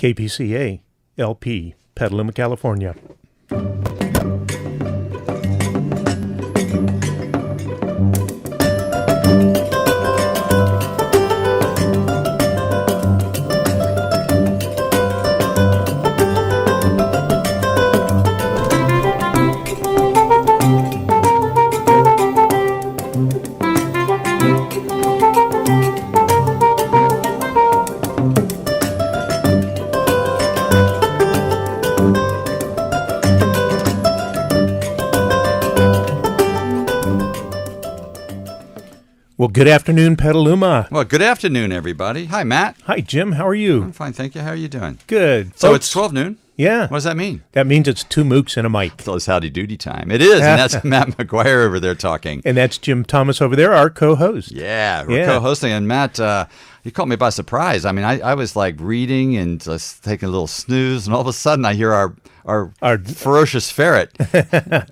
KPCA, LP, Petaluma, California. Well, good afternoon, Petaluma. Well, good afternoon, everybody. Hi, Matt. Hi, Jim. How are you? I'm fine, thank you. How are you doing? Good. So Folks, it's 12 noon? Yeah. What does that mean? That means it's two Mooks and a mic. So it's howdy doody time. It is, and that's Matt McGuire over there talking. And that's Jim Thomas over there, our co-host. Yeah, we're co-hosting. And Matt, you caught me by surprise. I mean, I was like reading and just taking a little snooze, and all of a sudden I hear our ferocious ferret,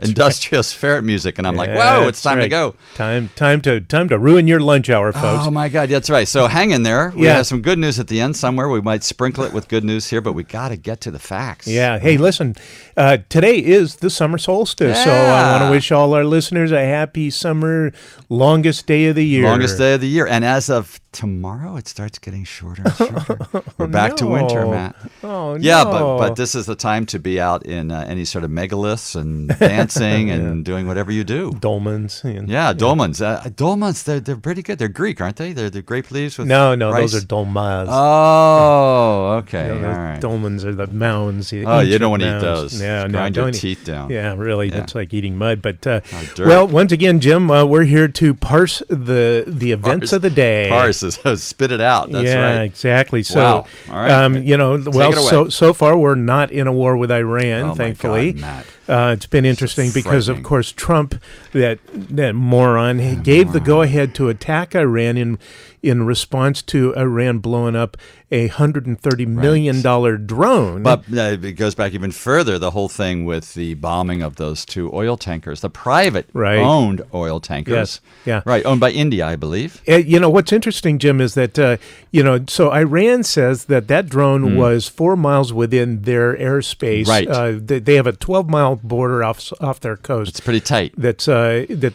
industrious ferret music, and I'm like, whoa, it's time to go. Time to ruin your lunch hour, folks. Oh my God, that's right. So hang in there. We have some good news at the end somewhere. We might sprinkle it with good news here, but we got to get to the facts. Yeah. Hey, listen, today is the summer solstice, so I want to wish all our listeners a happy summer, longest day of the year. Longest day of the year, and as of tomorrow, it starts getting shorter and shorter. We're back to winter, Matt. Oh, no. Yeah, but this is the time to be out in any sort of megaliths and dancing and doing whatever you do. Dolmens. Dolmens. Dolmens, they're pretty good. They're Greek, aren't they? They're the grape leaves with No, rice? those are dolmas. Oh, okay. All right. Dolmens are the mounds. Oh, you don't want to eat those. Yeah, grind your teeth down. Yeah, really. That's like eating mud. But, well, once again, Jim, we're here to parse the events of the day. Parse is spit it out. That's right. Yeah, exactly. So, wow. All right. So far we're not in a war with Iran, oh thankfully. My God, Matt. It's been interesting because, of course, Trump, that moron, gave the go-ahead to attack Iran in response to Iran blowing up a $130 million drone. But it goes back even further, the whole thing with the bombing of those two oil tankers, the private-owned oil tankers. Yes. Yeah. Right, owned by India, I believe. What's interesting, Jim, is that, so Iran says that drone was 4 miles within their airspace. Right. They have a 12-mile border off their coast. It's pretty tight. That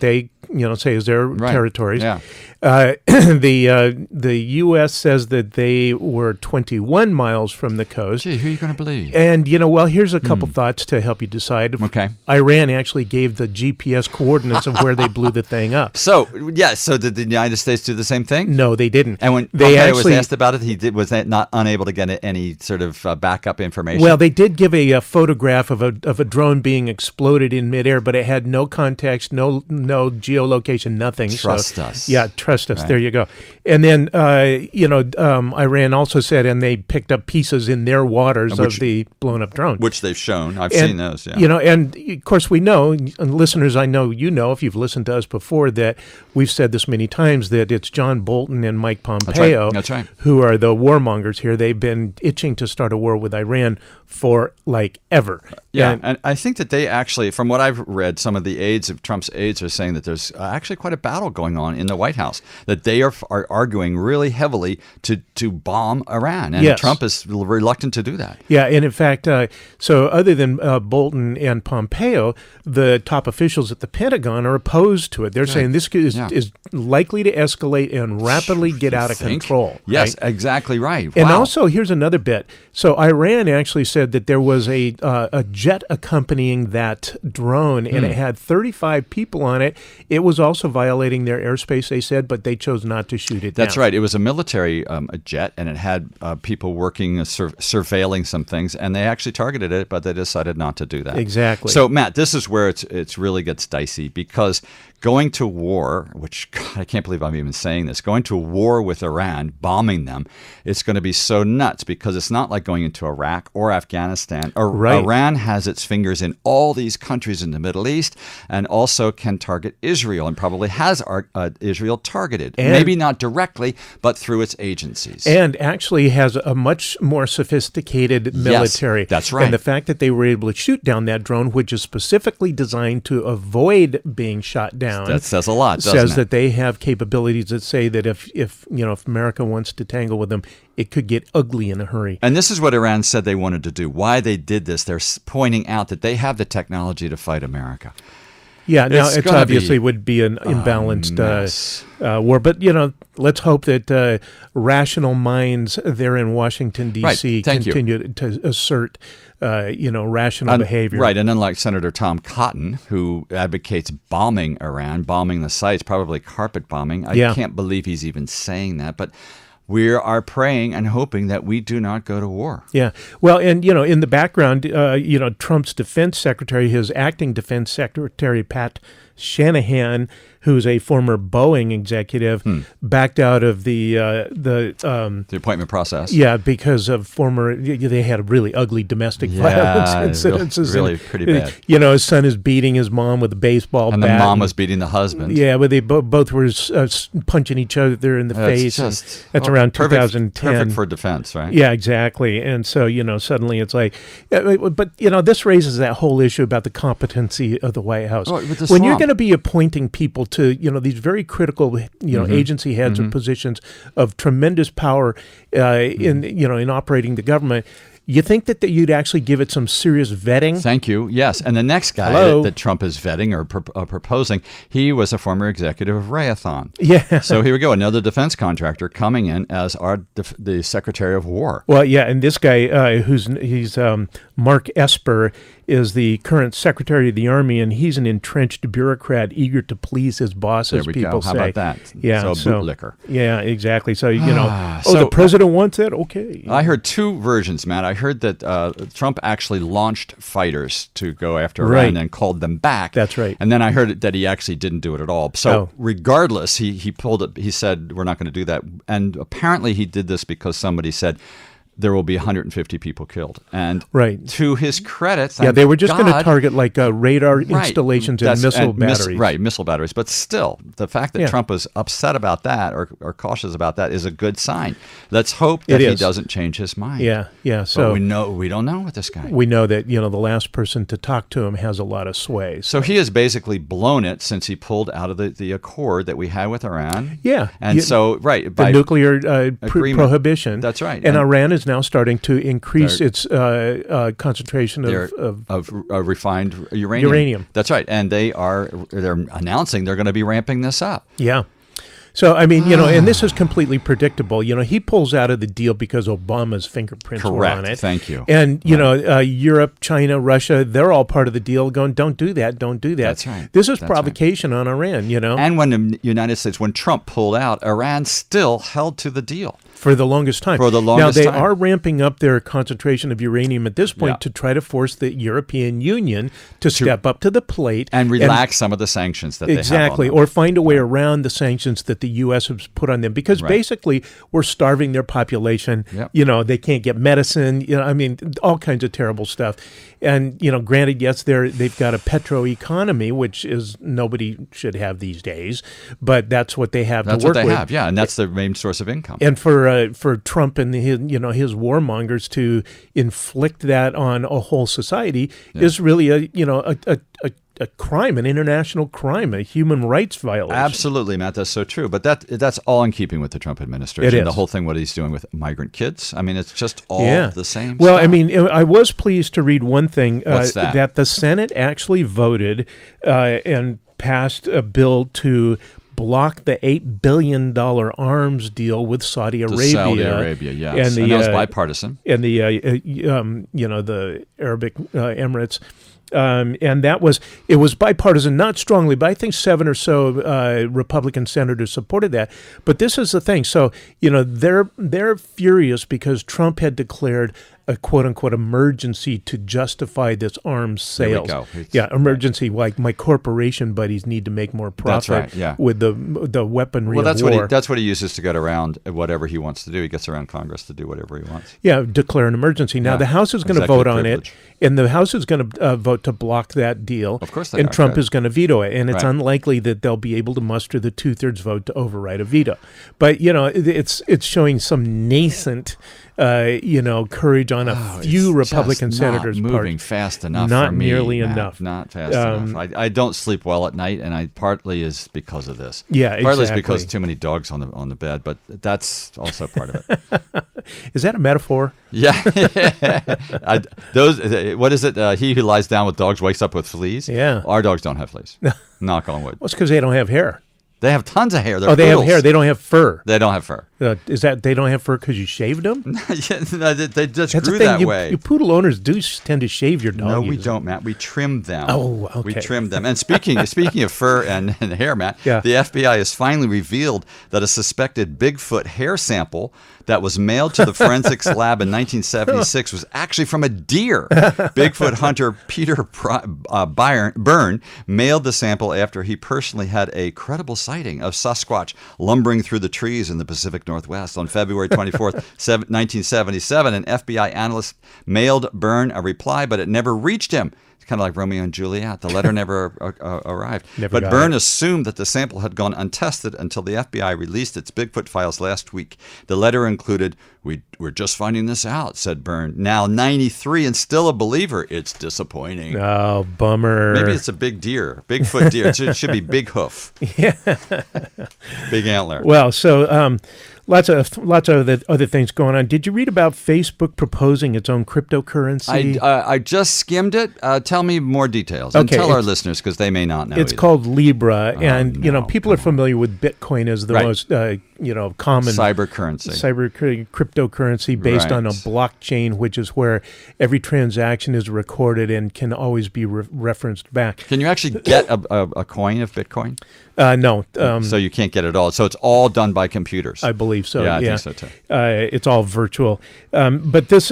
they say is their territories. Yeah. The U.S. says that they were 21 miles from the coast. Gee, who are you going to believe? And, here's a couple thoughts to help you decide. Okay. Iran actually gave the GPS coordinates of where they blew the thing up. So did the United States do the same thing? No, they didn't. And when Pompeo was asked about it, was not unable to get any sort of backup information? Well, they did give a photograph of a drone being exploded in midair, but it had no context, no geolocation, nothing. Trust us. Yeah, trust us. Right. There you go. And then, Iran also said, and they picked up pieces in their waters of the blown up drone. Which they've shown. I've seen those, yeah. And of course we know, and listeners, I know if you've listened to us before, that we've said this many times, that it's John Bolton and Mike Pompeo That's right. who are the warmongers here. They've been itching to start a war with Iran for like-ever. Yeah, and I think that they actually, from what I've read, some of the aides of Trump's aides are saying that there's actually quite a battle going on in the White House, that they are arguing really heavily to bomb Iran, and Trump is reluctant to do that. Yeah, and in fact, so other than Bolton and Pompeo, the top officials at the Pentagon are opposed to it. They're saying this is likely to escalate and rapidly get out of control. Yes, exactly right. And also, here's another bit. So Iran actually said that there was a jet accompanying that drone, and it had 35 people on it. It was also violating their airspace, they said, but they chose not to shoot it down. That's right. It was a military jet, and it had people working, surveilling some things, and they actually targeted it, but they decided not to do that. Exactly. So, Matt, this is where it's really gets dicey, because going to war, which, God, I can't believe I'm even saying this, going to war with Iran, bombing them, it's going to be so nuts, because it's not like going into Iraq or Afghanistan. Iran has its fingers in all these countries in the Middle East, and also can target Israel, and probably has Israel targeted. Maybe not directly, but through its agencies. And actually has a much more sophisticated military. Yes, that's right. And the fact that they were able to shoot down that drone, which is specifically designed to avoid being shot down. That says a lot, doesn't says it? that they have capabilities that say that if America wants to tangle with them, it could get ugly in a hurry. And this is what Iran said they wanted to do. Why they did this, they're pointing out that they have the technology to fight America. Yeah, now It's it's gonna obviously be would be an imbalanced mess. war. But, let's hope that rational minds there in Washington, D.C. Right, thank you. continue to assert, rational behavior. Right, and unlike Senator Tom Cotton, who advocates bombing Iran, bombing the sites, probably carpet bombing, I can't believe he's even saying that, but we are praying and hoping that we do not go to war. Yeah. Well, and, in the background, Trump's defense secretary, his acting defense secretary, Pat Shanahan, who's a former Boeing executive, backed out of the appointment process. Yeah, because of they had really ugly domestic violence incidences. Really pretty bad. His son is beating his mom with a baseball bat. And the mom was beating the husband. Yeah, but they both were punching each other in the face. That's around 2010. Perfect for defense, right? Yeah, exactly. And so, suddenly it's like, but, this raises that whole issue about the competency of the White House. When you're going to be appointing people to, these very critical, agency heads or positions of tremendous power in operating the government, you think that you'd actually give it some serious vetting? Thank you. Yes. And the next guy that Trump is vetting or proposing, he was a former executive of Raytheon. Yeah. So here we go. Another defense contractor coming in as the Secretary of War. Well, yeah. And this guy, he's Mark Esper, is the current Secretary of the Army, and he's an entrenched bureaucrat eager to please his boss, as people say. How about that? Yeah. So bootlicker. Yeah, exactly. So, the president wants it? Okay. I heard two versions, Matt. I heard that Trump actually launched fighters to go after Iran and called them back. That's right. And then I heard that he actually didn't do it at all. So regardless, he pulled it. He said, we're not going to do that. And apparently he did this because somebody said, there will be 150 people killed. And to his credit, they were just going to target radar installations and missile batteries. Missile batteries. But still, the fact that Trump was upset about that or cautious about that is a good sign. Let's hope that he doesn't change his mind. Yeah. So we don't know with this guy. We know that the last person to talk to him has a lot of sway. So he has basically blown it since he pulled out of the accord that we had with Iran. Yeah. And by the nuclear prohibition. That's right. And Iran is now starting to increase its concentration of refined uranium. That's right, and they're announcing they're going to be ramping this up. Yeah. So, I mean, and this is completely predictable. You he pulls out of the deal because Obama's fingerprints were on it. Thank you. And, Europe, China, Russia, they're all part of the deal going, don't do that, don't do that. That's right. This is provocation on Iran, And when the United States, when Trump pulled out, Iran still held to the deal. For the longest time. Now, they are ramping up their concentration of uranium at this point to try to force the European Union to step up to the plate. And relax some of the sanctions that they have on them. Exactly, or find a way around the sanctions that the U.S. has put on them. Because basically, we're starving their population. Yep. They can't get medicine. All kinds of terrible stuff. And, granted, yes, they've got a petro economy, which is nobody should have these days. But that's what they have to work with. That's what they have, yeah. And that's their main source of income. And for Trump and his warmongers to inflict that on a whole society is really a crime, an international crime, a human rights violation. Absolutely, Matt. That's so true. But that's all in keeping with the Trump administration. It is. The whole thing, what he's doing with migrant kids. I mean, it's just all the same Well, stuff. I mean, I was pleased to read one thing. What's that? That the Senate actually voted and passed a bill to block the $8 billion arms deal with Saudi Arabia. Saudi Arabia, yes. And that was bipartisan. And the Arabic Emirates. And it was bipartisan, not strongly, but I think 7 or so Republican senators supported that. But this is the thing. So, they're furious because Trump had declared a quote-unquote emergency to justify this arms sales. There we go. Yeah, emergency, like my corporation buddies need to make more profit with the weaponry of war. That's what he uses to get around whatever he wants to do. He gets around Congress to do whatever he wants. Yeah, declare an emergency. Now, the House is going to vote on it, and the House is going to vote to block that deal. Of course they and are. Trump is going to veto it, and it's unlikely that they'll be able to muster the 2/3 vote to override a veto. But, it's showing some nascent courage on a few It's Republican just senators' not part. moving fast enough Not for me, nearly Matt. enough. Not fast enough. I don't sleep well at night, and partly is because of this. Yeah, partly is exactly. because too many dogs on the bed, but that's also part of it. Is that a metaphor? Yeah. What is it? He who lies down with dogs wakes up with fleas. Yeah. Our dogs don't have fleas. Knock on wood. Well, it's because they don't have hair. They have tons of hair. They're They have poodles. hair. They don't have fur. They don't have fur. Is that they don't have fur because you shaved them? Yeah, they just That's grew the thing. that way. You poodle owners do tend to shave your dog. No, we don't, Matt. We trim them. Oh, okay. We trim them. And speaking of fur and hair, Matt, Yeah. the FBI has finally revealed that a suspected Bigfoot hair sample that was mailed to the forensics lab in 1976 was actually from a deer. Bigfoot hunter Peter Byrne mailed the sample after he personally had a credible sighting of Sasquatch lumbering through the trees in the Pacific Northwest on February 24th, 1977. An FBI analyst mailed Byrne a reply, but it never reached him. It's kind of like Romeo and Juliet. The letter never arrived. Never But got Byrne it. assumed that the sample had gone untested until the FBI released its Bigfoot files last week. The letter included, "We're just finding this out," said Byrne. Now 93 and still a believer. It's disappointing. Oh, bummer. Maybe it's a big deer, Bigfoot deer. It should be big hoof. Yeah. Big antler. Well, so lots of the other things going on. Did you read about Facebook proposing its own cryptocurrency? I just skimmed it. Tell me more details. And Okay, tell our it's- listeners because they may not know. It's either. called Libra, and no, people are familiar with Bitcoin as the Right. most common cyber currency. cryptocurrency based on a Right. blockchain, which is where every transaction is recorded and can always be referenced back. Can you actually get a coin of Bitcoin? No, So you can't get it all. So it's all done by computers. I believe so. Yeah, I think so too. It's all virtual. But this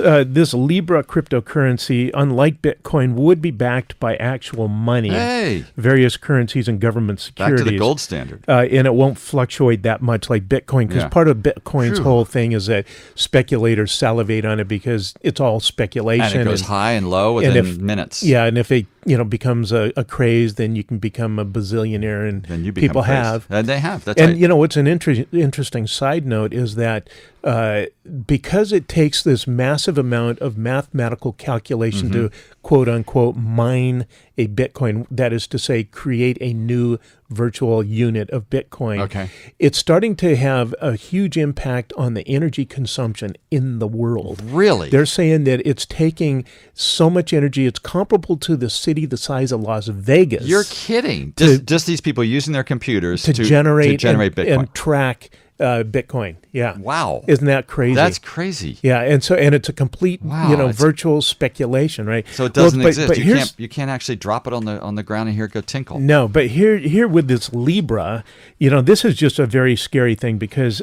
Libra cryptocurrency, unlike Bitcoin, would be backed by actual money, Hey, various currencies and government back securities. to the gold standard. And it won't fluctuate that much like Bitcoin, because Yeah. part of Bitcoin's Phew. whole thing is that speculators salivate on it because it's all speculation. And it goes high and low within minutes. Yeah, and if it becomes a craze, then you can become a bazillionaire, and Then you become people crazy. have. And they have. That's And right. what's an interesting side note is that because it takes this massive amount of mathematical calculation to quote unquote mine a Bitcoin, that is to say, create a new virtual unit of Bitcoin, Okay. it's starting to have a huge impact on the energy consumption in the world. Really? They're saying that it's taking so much energy, it's comparable to the city the size of Las Vegas. You're kidding. To- Just these people using their computers to generate and, Bitcoin. and track Bitcoin. Yeah. Wow. Isn't that crazy? That's crazy. Yeah, and it's a complete, Wow, it's- virtual speculation, right? So it doesn't Well, exist. But you here's- can't actually drop it on the ground and hear it go tinkle. No, but here with this Libra, this is just a very scary thing because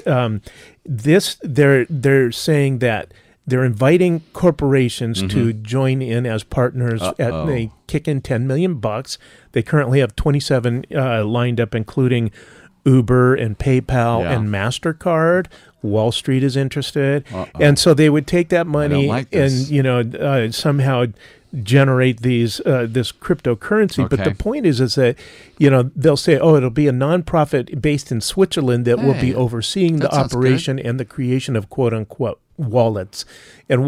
they're saying that they're inviting corporations to join in as partners they kick in $10 million. They currently have 27 lined up, including Uber and PayPal Yeah. and MasterCard. Wall Street is interested. And so they would take that money like this. and somehow generate this cryptocurrency. But Okay. the point is that they'll say, it'll be a nonprofit based in Switzerland that will be Hey, overseeing the that sounds operation and the creation of quote unquote wallets. And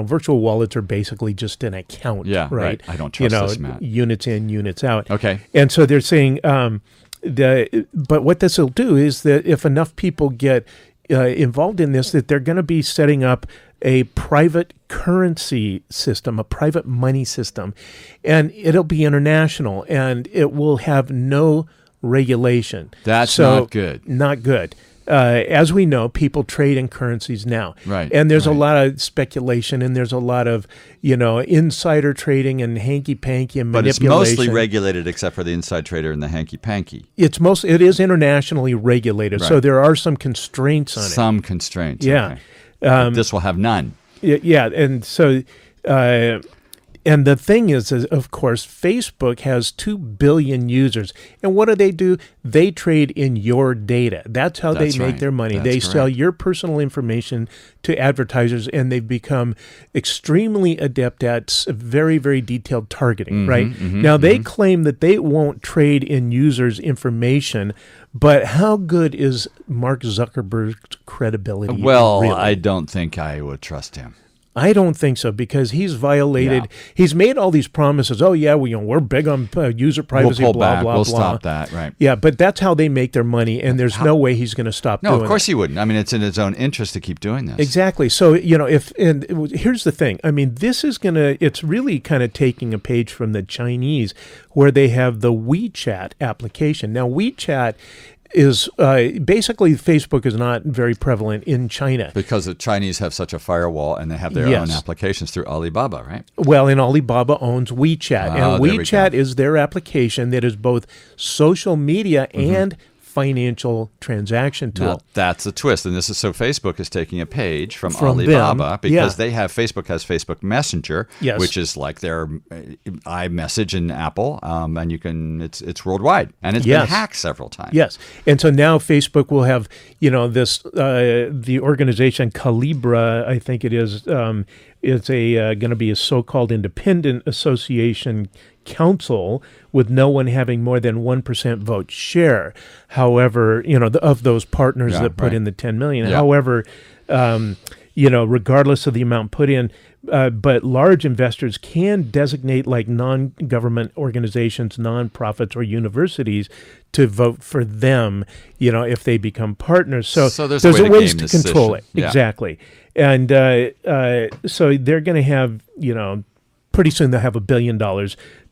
virtual wallets are basically just an account. Yeah, right. I don't trust this, Matt. Units in, units out. Okay. And so they're saying, but what this will do is that if enough people get involved in this, that they're going to be setting up a private currency system, a private money system, and it'll be international, and it will have no regulation. That's not good. Not good. As we know, people trade in currencies now. Right, And there's a right. lot of speculation, and there's a lot of, insider trading and hanky-panky and But it's manipulation. mostly regulated except for the inside trader and the hanky-panky. It is internationally regulated, so Right. there are some constraints on it. Some constraints. Yeah. Okay. But this will have none. Yeah, and so And the thing is, of course, Facebook has 2 billion users. And what do? They trade in your data. That's how they make their money. They sell your personal information to advertisers, and they've become extremely adept at very, very detailed targeting, right? Now, they claim that they won't trade in users' information, but how good is Mark Zuckerberg's credibility? Well, really? I don't think I would trust him. I don't think so, because he's violated. Yeah. He's made all these promises. Oh yeah, we're big on user privacy. We'll pull blah back. blah We'll blah. Stop that. Right. Yeah, but that's how they make their money, and there's no way he's going to stop. No, doing of course that. he wouldn't. I mean, it's in his own interest to keep doing this. Exactly. So here's the thing. I mean, this is it's really kind of taking a page from the Chinese, where they have the WeChat application. Now, WeChat is basically, Facebook is not very prevalent in China. Because the Chinese have such a firewall, and they have their own applications through Alibaba, right? Well, and Alibaba owns WeChat. And WeChat is their application that is both social media and financial transaction tool. Now, that's a twist. And this is so Facebook is taking a page from Alibaba them, because they have Facebook has Facebook Messenger, which is like their iMessage in Apple, and you can it's worldwide, and it's been hacked several times. Yes, and so now Facebook will have this the organization Calibra, I think it is. It's going to be a so-called independent association council with no one having more than 1% vote share. However, of those partners that put in the 10 million. Yeah. However, regardless of the amount put in, but large investors can designate like non-government organizations, non-profits, or universities to vote for them, if they become partners. So there's ways to control it. Yeah. Exactly. And so they're going to have, pretty soon they'll have $1 billion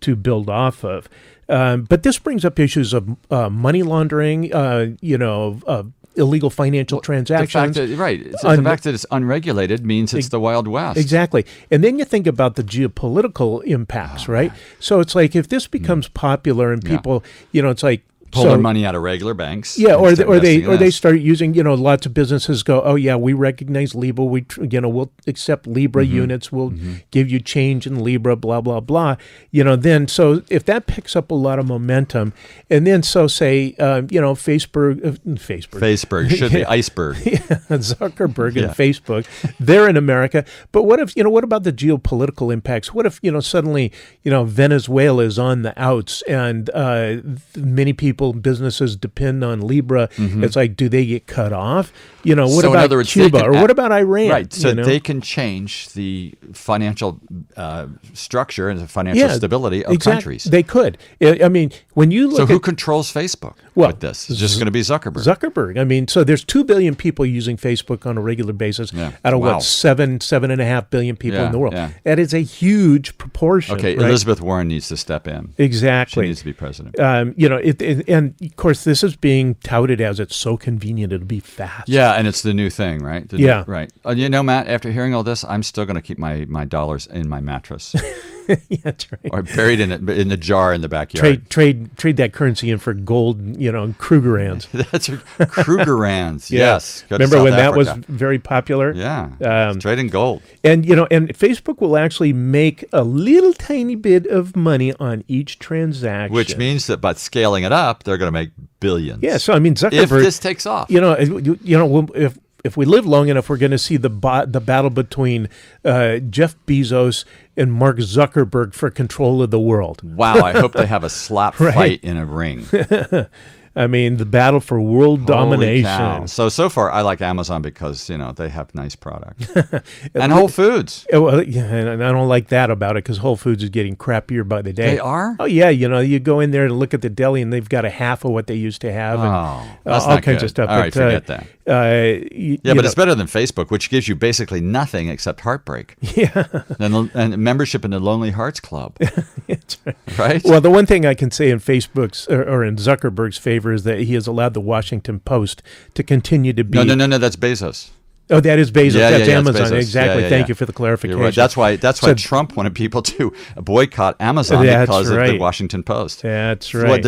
to build off of. But this brings up issues of money laundering, of illegal financial transactions. The fact that it's unregulated means it's the Wild West. Exactly. And then you think about the geopolitical impacts, right? Man. So it's like if this becomes popular and people, it's like, pull their money out of regular banks. Yeah, or they start using, lots of businesses go, oh yeah, we recognize Libra, we'll accept Libra units, we'll give you change in Libra, blah blah blah. Then so if that picks up a lot of momentum, and then so say Facebook should be iceberg. Zuckerberg and Facebook, they're in America. But what if what about the geopolitical impacts? What if what if Venezuela is on the outs, and many businesses depend on Libra? It's like, do they get cut off? What about Cuba or what about Iran? Right. So they can change the financial structure and the financial stability of countries. They could. I mean, when you look So who controls Facebook with this? It's just going to be Zuckerberg. Zuckerberg. I mean, so there's 2 billion people using Facebook on a regular basis out of 7.5 billion people in the world. Yeah. That is a huge proportion. Okay, right? Elizabeth Warren needs to step in. Exactly. She needs to be president. And of course, this is being touted as it's so convenient, it'll be fast. Yeah, and it's the new thing, right? Right. Matt, after hearing all this, I'm still going to keep my dollars in my mattress. Yeah, that's right. Or buried in the jar in the backyard. Trade that currency in for gold, Krugerrands. That's Krugerrands. Yes. Remember when that was very popular? Yeah. Trade in gold. And and Facebook will actually make a little tiny bit of money on each transaction, which means that by scaling it up, they're going to make billions. Yeah. So I mean, Zuckerberg. If this takes off, if we live long enough, we're going to see the battle between Jeff Bezos and Mark Zuckerberg for control of the world. Wow, I hope they have a slap fight in a ring. I mean, the battle for world domination. Cow. So far, I like Amazon because, they have nice products. And Whole Foods. Well, and I don't like that about it because Whole Foods is getting crappier by the day. They are? Oh, yeah. You go in there and look at the deli and they've got a half of what they used to have. That's all kinds of stuff. All right, forget that. But it's better than Facebook, which gives you basically nothing except heartbreak. Yeah. And membership in the Lonely Hearts Club. That's right. Right? Well, the one thing I can say in Facebook's or in Zuckerberg's favor is that he has allowed the Washington Post to continue to be... No, that's Bezos. Oh, that is Bezos. Yeah, That's yeah, it's Amazon. Bezos. Exactly. Yeah, Thank yeah. you for the clarification. You're right. That's why Trump wanted people to boycott Amazon That's because of the right. Washington Post. That's right.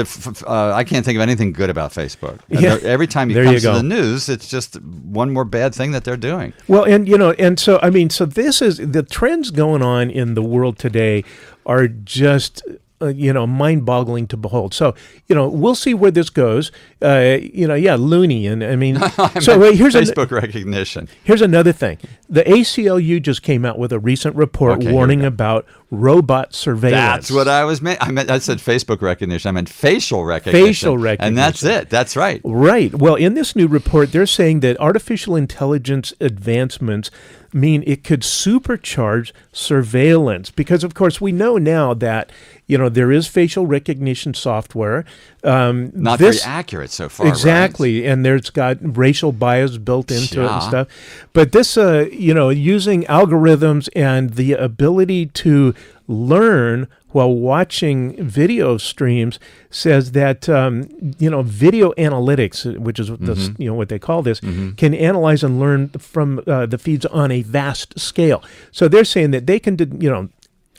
I can't think of anything good about Facebook. Yeah. Every time it There comes you to go. the news, it's just one more bad thing that they're doing. Well, and so I mean, so this is the trends going on in the world today are just mind-boggling to behold. So we'll see where this goes. Loony, and I mean, so wait, here's Facebook recognition. Here's another thing. The ACLU just came out with a recent report Okay, here we warning go. about robot surveillance. That's what I meant. I said Facebook recognition. I meant facial recognition. Facial recognition. And that's it. That's right. Right. Well, in this new report, they're saying that artificial intelligence advancements mean it could supercharge surveillance because, of course, we know now that there is facial recognition software. Not very accurate so far. Exactly, right? and there's got racial bias built into it and Yeah. stuff. But this, using algorithms and the ability to learn while watching video streams says that video analytics, which is what they call this, can analyze and learn from the feeds on a vast scale. So they're saying that they can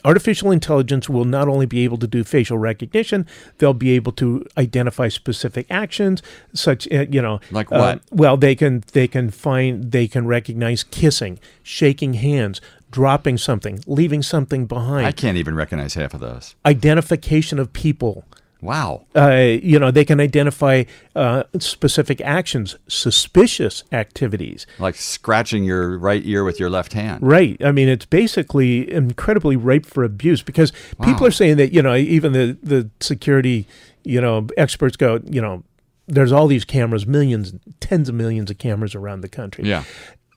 artificial intelligence will not only be able to do facial recognition, they'll be able to identify specific actions, such Like what? Well, they can recognize kissing, shaking hands, dropping something, leaving something behind. I can't even recognize half of those. Identification of people. Wow. They can identify specific actions, suspicious activities. Like scratching your right ear with your left hand. Right. I mean, it's basically incredibly ripe for abuse because people are saying that, even the security, experts go, there's all these cameras, millions, tens of millions of cameras around the country. Yeah.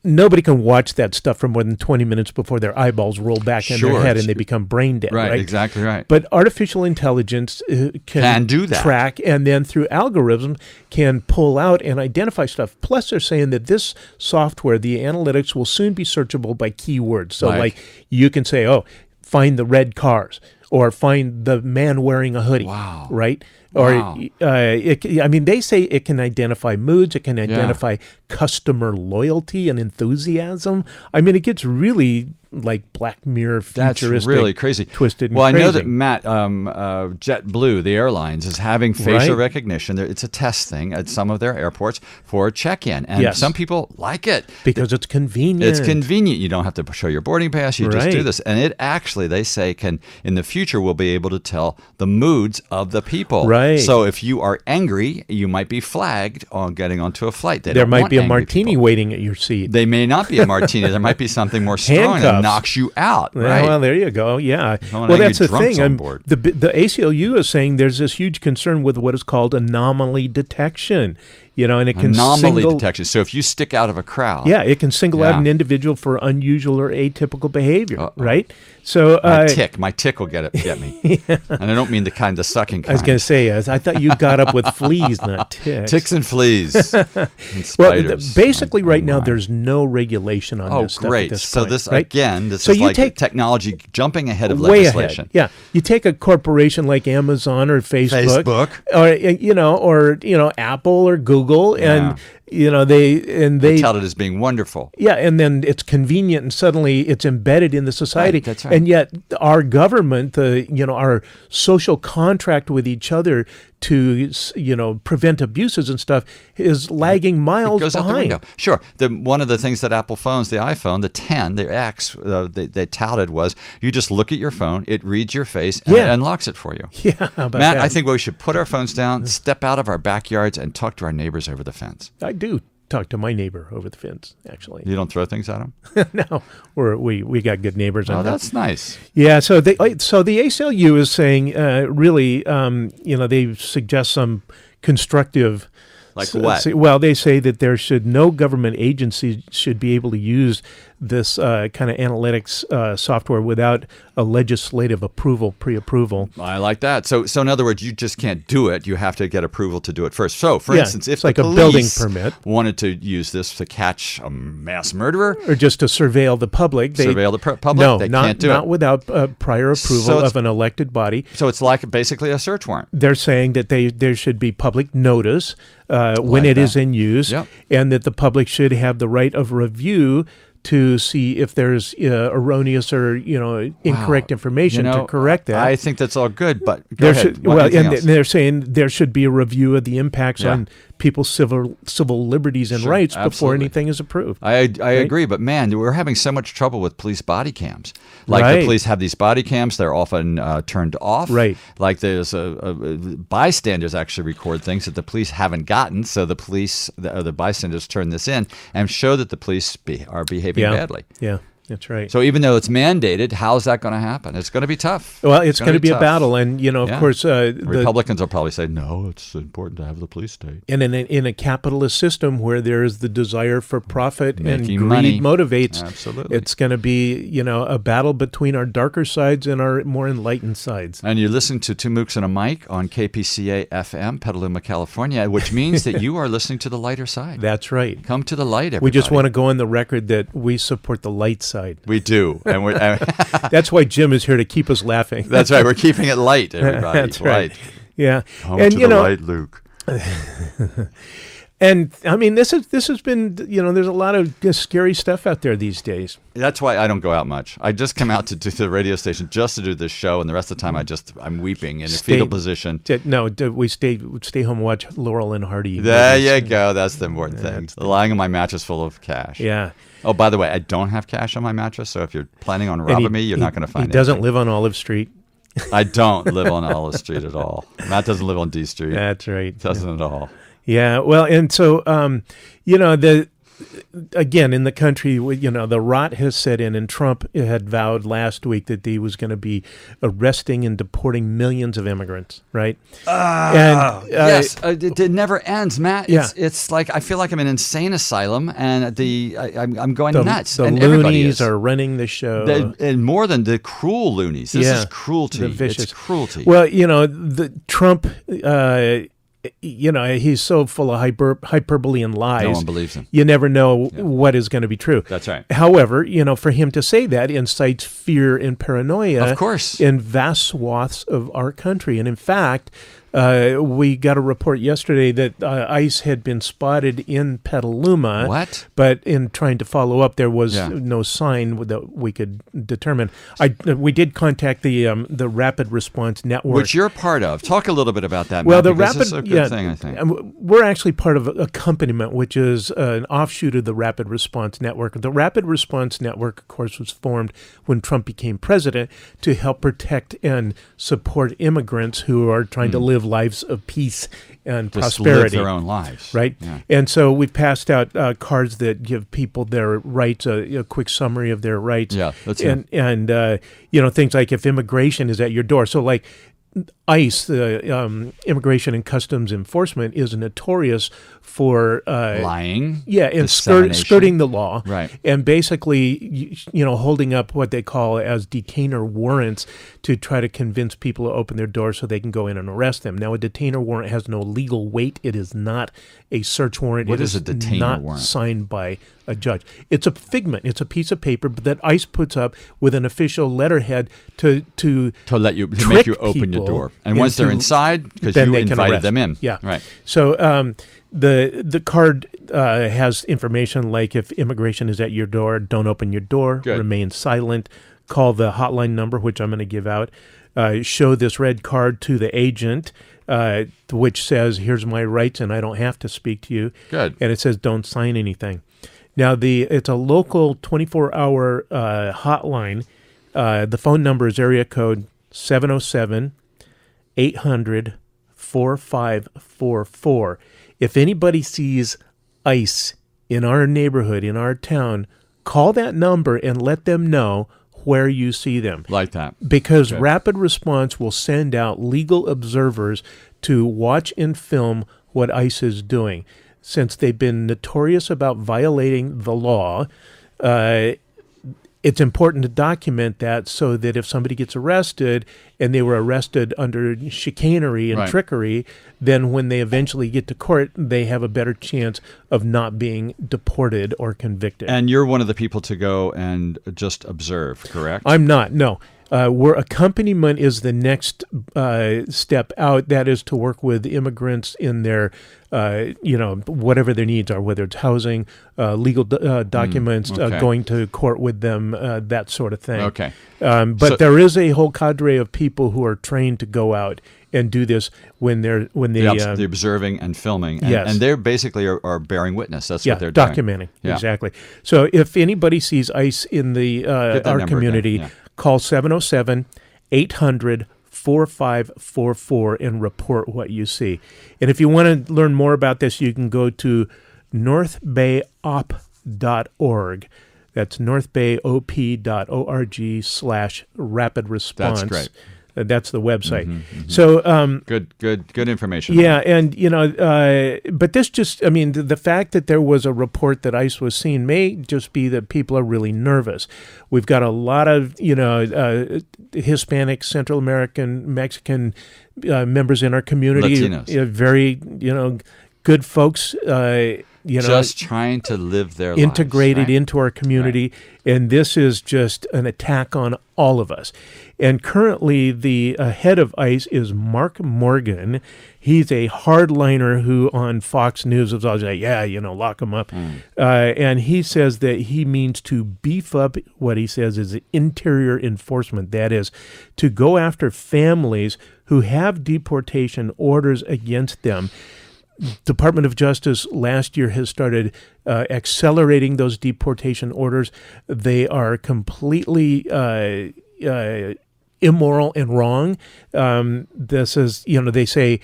Nobody can watch that stuff for more than 20 minutes before their eyeballs roll back in their head and they become brain dead. Right, Right. exactly right. But artificial intelligence Can do that. track, and then through algorithms can pull out and identify stuff. Plus, they're saying that this software, the analytics, will soon be searchable by keywords. So, like you can say, find the red cars, or find the man wearing a hoodie. Wow. Right? Wow. Or, they say it can identify moods, it can identify customer loyalty and enthusiasm. I mean, it gets really like Black Mirror futuristic. That's really crazy. Twisted and well, crazy. I know that Matt, JetBlue, the airlines, is having facial recognition. It's a test thing at some of their airports for check-in. And some people like it. Because it's convenient. It's convenient. You don't have to show your boarding pass. You just do this. And it actually, they say, in the future, will be able to tell the moods of the people. Right. So if you are angry, you might be flagged on getting onto a flight. There might be a martini people. waiting at your seat. They may not be a martini. There might be something more strong that knocks you out. Right. Well, there you go. Yeah. Well, that's the thing. On board. The ACLU is saying there's this huge concern with what is called anomaly detection. And it can anomaly detection. So if you stick out of a crowd, it can single out an individual for unusual or atypical behavior. Right. So my tick will get me, and I don't mean the kind of sucking kind. I was going to say, I thought you got up with fleas, not ticks. Ticks and fleas. And spiders. Basically, right now there's no regulation on this stuff. Oh, great! At this So point, this right? again, this So is you like take technology jumping ahead of way legislation. ahead. Yeah, you take a corporation like Amazon or Facebook. or Apple or Google, and they tout it as being wonderful. Yeah, and then it's convenient, and suddenly it's embedded in the society. Right, that's right. And yet, our government, our social contract with each other to prevent abuses and stuff is lagging miles Goes out the behind. window. Sure. One of the things that Apple phones, the iPhone, the 10, the X, they touted was you just look at your phone, it reads your face, and it unlocks it for you. Yeah, how about Matt, that? I think we should put our phones down, step out of our backyards, and talk to our neighbors over the fence. I do talk to my neighbor over the fence, actually. You don't throw things at them? No, we got good neighbors. Oh, that's nice. Yeah, so the ACLU is saying really, they suggest some constructive. Like what? Well, they say that no government agency should be able to use this kind of analytics software without a legislative approval, pre-approval. I like that. So in other words, you just can't do it. You have to get approval to do it first. So, for instance, if it's like the a building police permit wanted to use this to catch a mass murderer, or just to surveil the public, public, no, they not, can't do not it. without prior approval of an elected body. So it's like basically a search warrant. They're saying that there should be public notice when it is in use, and that the public should have the right of review to see if there's erroneous or incorrect information to correct that. I think that's all good, but go ahead. They're saying there should be a review of the impacts on people's civil liberties and rights before anything is approved. I agree, but man, we're having so much trouble with police body cams. Like the police have these body cams, they're often turned off. Right. Like there's bystanders actually record things that the police haven't gotten, so the police, the bystanders turn this in and show that the police are behaving badly. Yeah. That's right. So even though it's mandated, how's that going to happen? It's going to be tough. Well, it's going to be a battle, and of course, Republicans will probably say, "No, it's important to have the police state." And in a capitalist system where there is the desire for profit and greed money motivates, absolutely, it's going to be a battle between our darker sides and our more enlightened sides. And you're listening to Two Mooks and a Mic on KPCA FM, Petaluma, California, which means that you are listening to the lighter side. That's right. Come to the light, everybody. We just want to go on the record that we support the light side. We do, and that's why Jim is here to keep us laughing. That's right. We're keeping it light, everybody. That's right. Light. Yeah, Home and to the light, Luke. And I mean, this has been there's a lot of scary stuff out there these days. That's why I don't go out much. I just come out to do the radio station just to do this show, and the rest of the time I'm weeping in a fetal position. We stay home and watch Laurel and Hardy. There you go. That's the important thing. Lying on my mattress full of cash. Yeah. Oh, by the way, I don't have cash on my mattress, so if you're planning on robbing me, you're not going to find it. He doesn't live on Olive Street. I don't live on Olive Street at all. Matt doesn't live on D Street. That's right. Doesn't at all. Yeah. Well, and so, again, in the country, the rot has set in, and Trump had vowed last week that he was going to be arresting and deporting millions of immigrants, right? Yes, it never ends, Matt. Yeah. It's like I feel like I'm in an insane asylum, and I'm going nuts. The and loonies are running the show. And more than the cruel loonies. This is cruelty. The vicious. It's cruelty. Well, the Trump... he's so full of hyperbole and lies. No one believes him. You never know what is going to be true. That's right. However, for him to say that incites fear and paranoia, of course, in vast swaths of our country. And in fact, we got a report yesterday that ICE had been spotted in Petaluma. What? But in trying to follow up, there was no sign that we could determine. We did contact the Rapid Response Network, which you're part of. Talk a little bit about that. Well, Matt, the Rapid this is a good thing, I think. We're actually part of Accompaniment, which is an offshoot of the Rapid Response Network. The Rapid Response Network, of course, was formed when Trump became president to help protect and support immigrants who are trying to live lives of peace and prosperity. Live their own lives. Right? Yeah. And so we've passed out cards that give people their rights, a quick summary of their rights. Yeah, that's and things like if immigration is at your door. So like ICE, the Immigration and Customs Enforcement, is notorious for lying, and skirting the law, right? And basically, holding up what they call as detainer warrants to try to convince people to open their doors so they can go in and arrest them. Now, a detainer warrant has no legal weight; it is not a search warrant. What is a detainer warrant? Signed by a judge. It's a figment. It's a piece of paper that ICE puts up with an official letterhead to make you open your door. And once they're inside, because you invited them in. Yeah. Right. So the card has information like if immigration is at your door, don't open your door, remain silent, call the hotline number, which I'm going to give out, show this red card to the agent, which says, here's my rights and I don't have to speak to you. Good. And it says, don't sign anything. Now, it's a local 24-hour hotline. The phone number is area code 707-800-4544. If anybody sees ICE in our neighborhood, in our town, call that number and let them know where you see them. Like that. Because Rapid Response will send out legal observers to watch and film what ICE is doing. Since they've been notorious about violating the law, it's important to document that so that if somebody gets arrested and they were arrested under chicanery and Right. trickery, then when they eventually get to court, they have a better chance of not being deported or convicted. And you're one of the people to go and just observe, correct? I'm not, no. Where accompaniment is the next step out, that is to work with immigrants in their, whatever their needs are, whether it's housing, legal documents, okay. going to court with them, that sort of thing. Okay. But there is a whole cadre of people who are trained to go out and do this when they the observing and filming. And, yes. and they're basically are bearing witness. That's yeah, what they're doing. documenting. Yeah. Exactly. So if anybody sees ICE in the that our number community, again, yeah. call 707-800-4544 and report what you see. And if you want to learn more about this, you can go to northbayop.org. That's northbayop.org/rapid response. That's great. That's the website. So Good information. yeah, and but this just, I mean, the fact that there was a report that ICE was seeing may just be that people are really nervous. We've got a lot of Hispanic, Central American, Mexican members in our community, Latinos. very good folks. Just trying to live their integrated lives, right? into our community, and this is just an attack on all of us. And currently, the head of ICE is Mark Morgan. He's a hardliner who on Fox News is always like, lock him up. And he says that he means to beef up what he says is interior enforcement. That is, to go after families who have deportation orders against them. Department of Justice last year has started accelerating those deportation orders. They are completely immoral and wrong. This is, they say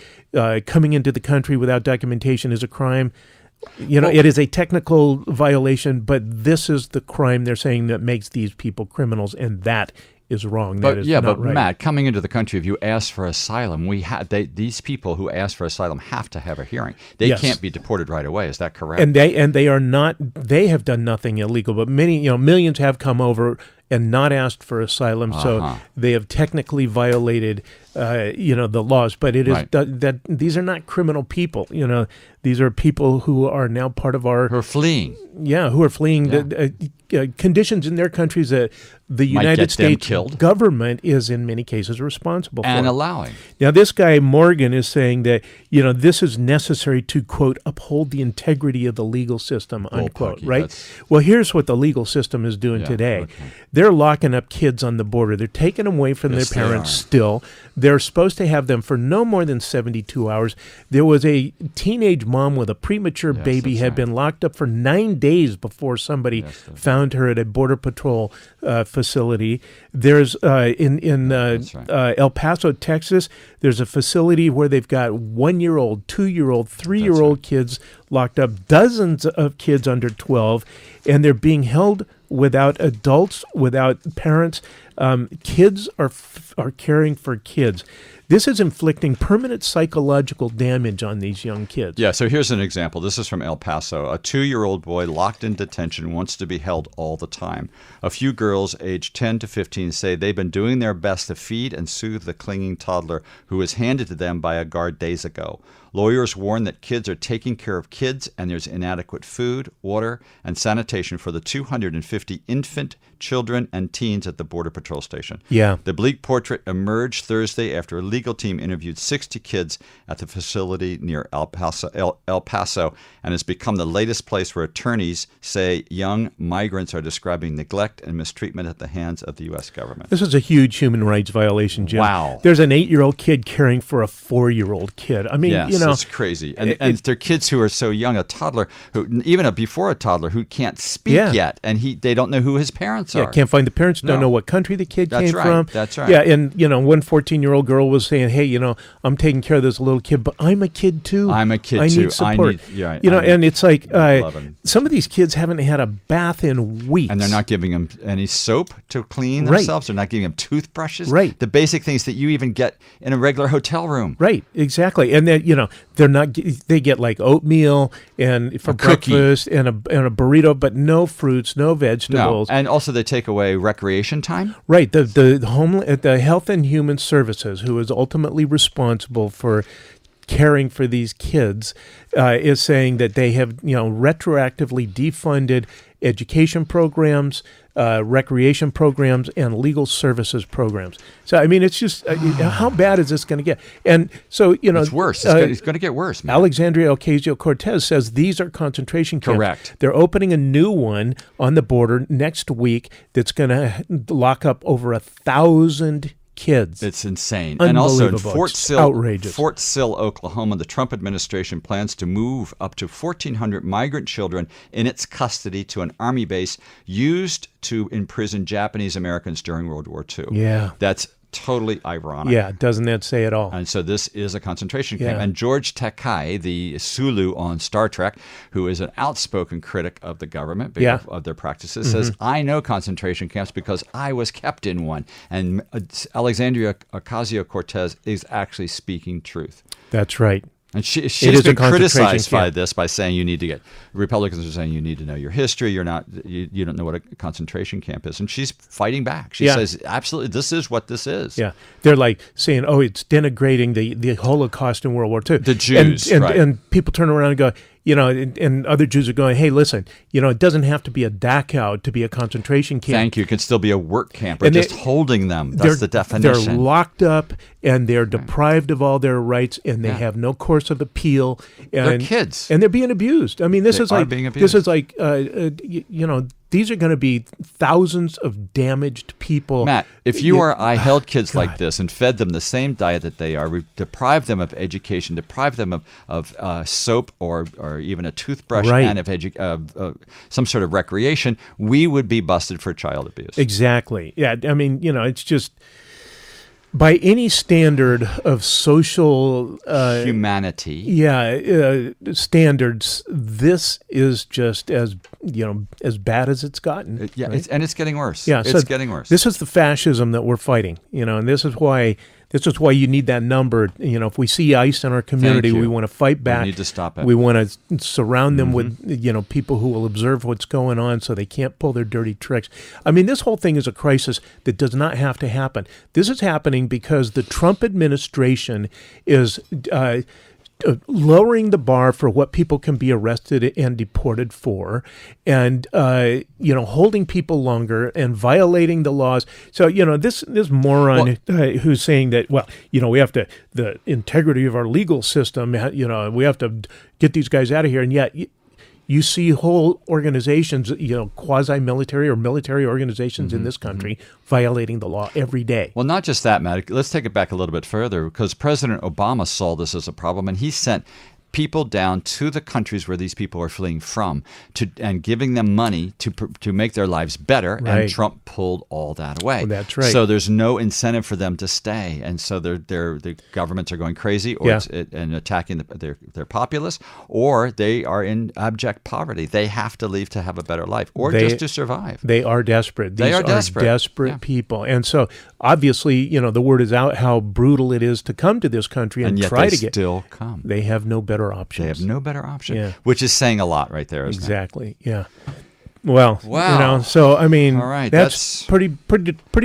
coming into the country without documentation is a crime. It is a technical violation, but this is the crime they're saying that makes these people criminals, and that is wrong. That is not right. Matt, coming into the country, if you ask for asylum, these people who ask for asylum have to have a hearing. They Yes. can't be deported right away. Is that correct? And they are not. They have done nothing illegal, but many, millions have come over and not asked for asylum. So they have technically violated, the laws. But it is Right. that these are not criminal people. These are people who are now part of our. Who are fleeing. Yeah, who are fleeing the conditions in their countries that the Might United get them States killed. government is in many cases responsible And for. allowing. Now, this guy Morgan is saying that this is necessary to quote uphold the integrity of the legal system, unquote. Bullpucky, Right? that's- Well, here's what the legal system is doing Yeah, today. okay. They're locking up kids on the border. They're taking them away from Yes, their they parents. are. Still, they're supposed to have them for no more than 72 hours. There was a teenage mom with a premature baby that's had right. been locked up for 9 days before somebody Yes, that's found her at a Border Patrol facility. There's in That's right. El Paso, Texas, there's a facility where they've got 1-year-old, 2-year-old, 3-year-old kids locked up, dozens of kids under 12, and they're being held without adults, without parents. Kids are caring for kids. This is inflicting permanent psychological damage on these young kids. Yeah, so here's an example. This is from El Paso. A 2-year-old boy locked in detention wants to be held all the time. A few girls aged 10 to 15 say they've been doing their best to feed and soothe the clinging toddler who was handed to them by a guard days ago. Lawyers warn that kids are taking care of kids and there's inadequate food, water, and sanitation for the 250 infant, children, and teens at the Border Patrol station. Yeah. The bleak portrait emerged Thursday after a legal team interviewed 60 kids at the facility near El Paso, and has become the latest place where attorneys say young migrants are describing neglect and mistreatment at the hands of the U.S. government. This is a huge human rights violation, Jim. Wow. There's an 8-year-old kid caring for a 4-year-old kid. I mean, Yes, it's crazy. And they're kids who are so young, a toddler, who even before a toddler, who can't speak yet, and they don't know who his parents are. can't find the parents, don't No. know what country the kid That's came right, from. that's right. Yeah, and, one 14-year-old girl was saying, hey, I'm taking care of this little kid, but I'm a kid too. I'm a kid I too. need support. I And it's like loving. some of these kids haven't had a bath in weeks. And they're not giving them any soap to clean Right. themselves. They're not giving them toothbrushes. Right. The basic things that you even get in a regular hotel room. Right, exactly. And then, they're not. They get like oatmeal and for breakfast and a burrito, but no fruits, no vegetables. No. And also they take away recreation time. Right. The Health and Human Services, who is ultimately responsible for caring for these kids, is saying that they have retroactively defunded education programs, recreation programs, and legal services programs. So I mean, it's just how bad is this going to get? And so it's worse. It's going to get worse. Man. Alexandria Ocasio-Cortez says these are concentration camps. Correct. They're opening a new one on the border next week that's going to lock up over 1,000 kids. It's insane. And also in outrageous. Fort Sill, Oklahoma, the Trump administration plans to move up to 1,400 migrant children in its custody to an army base used to imprison Japanese Americans during World War II. Yeah. That's totally ironic. Yeah, doesn't that say it all? And so this is a concentration camp. Yeah. And George Takei, the Sulu on Star Trek, who is an outspoken critic of the government of their practices, says, I know concentration camps because I was kept in one. And Alexandria Ocasio-Cortez is actually speaking truth. That's right. And she's been criticized by this by saying Republicans are saying you need to know your history. You don't know what a concentration camp is. And she's fighting back. She says, absolutely, this is what this is. Yeah. They're like saying, it's denigrating the Holocaust in World War II. The Jews, and people turn around and go, and other Jews are going, hey, listen, it doesn't have to be a Dachau to be a concentration camp. Thank you. It can still be a work camp or just holding them. That's the definition. They're locked up and they're deprived of all their rights and they have no course of appeal. And, they're kids. And they're being abused. I mean, this is like these are going to be thousands of damaged people. Matt, if I held kids like this and fed them the same diet that they are, deprived them of education, deprived them of soap or even a toothbrush and of some sort of recreation, we would be busted for child abuse. Exactly. Yeah. I mean, it's just by any standard of social humanity. Standards, this is just as bad as it's gotten. Right? It's getting worse. Yeah, it's getting worse. This is the fascism that we're fighting, and this is why you need that number. If we see ICE in our community, we want to fight back. We need to stop it. We want to surround them with people who will observe what's going on so they can't pull their dirty tricks. I mean, this whole thing is a crisis that does not have to happen. This is happening because the Trump administration is lowering the bar for what people can be arrested and deported for, and holding people longer and violating the laws. So this moron who's saying that we have to, the integrity of our legal system, we have to get these guys out of here, and yet you see whole organizations, quasi-military or military organizations in this country violating the law every day. Well, not just that, Matt. Let's take it back a little bit further, because President Obama saw this as a problem, and he sent people down to the countries where these people are fleeing from and giving them money to make their lives better. Right. And Trump pulled all that away. Well, that's right. So there's no incentive for them to stay, and so the governments are going crazy and attacking their populace, or they are in abject poverty. They have to leave to have a better life, or just to survive. They are desperate. These are desperate people, and so obviously, the word is out how brutal it is to come to this country and yet try they to get. Still come. They have no better options. They have no better option, which is saying a lot right there. Exactly. Yeah. Well, wow. So I mean, all right, that's pretty